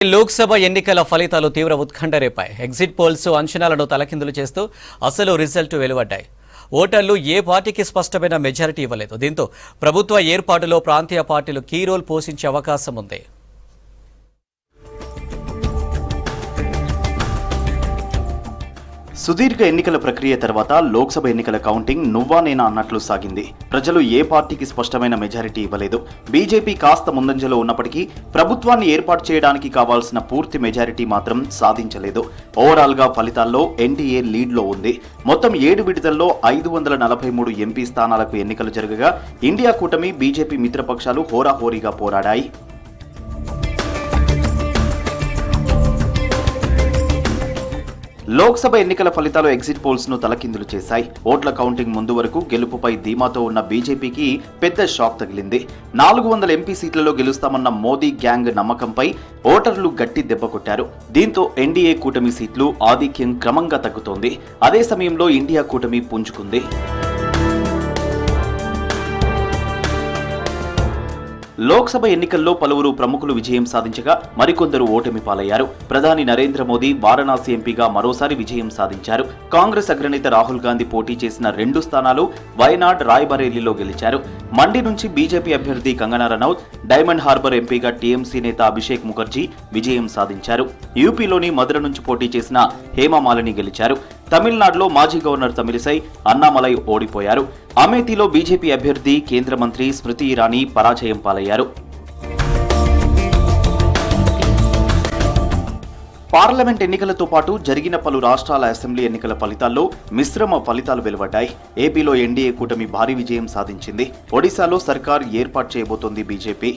లోక్సభ ఎన్నికల ఫలితాలు తీవ్ర ఉత్కంఠ రేపాయి. ఎగ్జిట్ పోల్స్ అంచనాలను తలకిందులు చేస్తూ అసలు రిజల్ట్ వెలువడ్డాయి. ఓటర్లు ఏ పార్టీకి స్పష్టమైన మెజారిటీ ఇవ్వలేదు. దీంతో ప్రభుత్వ ఏర్పాటులో ప్రాంతీయ పార్టీలు కీ రోల్ పోషించే అవకాశం ఉంది. సుదీర్ఘ ఎన్నికల ప్రక్రియ తర్వాత లోక్సభ ఎన్నికల కౌంటింగ్ నువ్వా నేనా అన్నట్లు సాగింది. ప్రజలు ఏ పార్టీకి స్పష్టమైన మెజారిటీ ఇవ్వలేదు. బీజేపీ కాస్త ముందంజలో ఉన్నప్పటికీ ప్రభుత్వాన్ని ఏర్పాటు చేయడానికి కావాల్సిన పూర్తి మెజారిటీ మాత్రం సాధించలేదు. ఓవరాల్ గా ఫలితాల్లో ఎన్డీఏ లీడ్ లో ఉంది. మొత్తం 7 విడతల్లో 543 ఎంపీ స్థానాలకు ఎన్నికలు జరగగా ఇండియా కూటమి, బీజేపీ మిత్రపక్షాలు హోరాహోరీగా పోరాడాయి. లోక్సభ ఎన్నికల ఫలితాలు ఎగ్జిట్ పోల్స్ ను తలకిందులు చేశాయి. ఓట్ల కౌంటింగ్ ముందు వరకు గెలుపుపై ధీమాతో ఉన్న బీజేపీకి పెద్ద షాక్ తగిలింది. 400 ఎంపీ సీట్లలో గెలుస్తామన్న మోదీ గ్యాంగ్ నమ్మకంపై ఓటర్లు గట్టి దెబ్బ కొట్టారు. దీంతో ఎన్డీఏ కూటమి సీట్లు ఆధిక్యం క్రమంగా తగ్గుతోంది. అదే సమయంలో ఇండియా కూటమి పుంజుకుంది. లోక్సభ ఎన్నికల్లో పలువురు ప్రముఖులు విజయం సాధించగా మరికొందరు ఓటమి పాలయ్యారు. ప్రధాని నరేంద్ర మోదీ వారణాసి ఎంపీగా మరోసారి విజయం సాధించారు. కాంగ్రెస్ అగ్రనేత రాహుల్ గాంధీ పోటీ చేసిన 2 స్థానాలు వయనాడ్, రాయ్బరేలీలో గెలిచారు. మండి నుంచి బీజేపీ అభ్యర్థి కంగనా రనౌత్, డైమండ్ హార్బర్ ఎంపీగా టీఎంసీ నేత అభిషేక్ ముఖర్జీ విజయం సాధించారు. యూపీలోని మధుర నుంచి పోటీ చేసిన హేమమాలిని గెలిచారు. తమిళనాడులో మాజీ గవర్నర్ తమిళిసై, అన్నామలై ఓడిపోయారు. అమేథీలో బీజేపీ అభ్యర్థి కేంద్ర మంత్రి స్మృతి ఇరానీ పరాజయం పాలయ్యారు. పార్లమెంట్ ఎన్నికలతో పాటు జరిగిన పలు రాష్ట్రాల అసెంబ్లీ ఎన్నికల ఫలితాల్లో మిశ్రమ ఫలితాలు వెలువడ్డాయి. ఏపీలో ఎన్డీఏ కూటమి భారీ విజయం సాధించింది. ఒడిశాలో సర్కార్ ఏర్పాటు చేయబోతోంది బీజేపీ.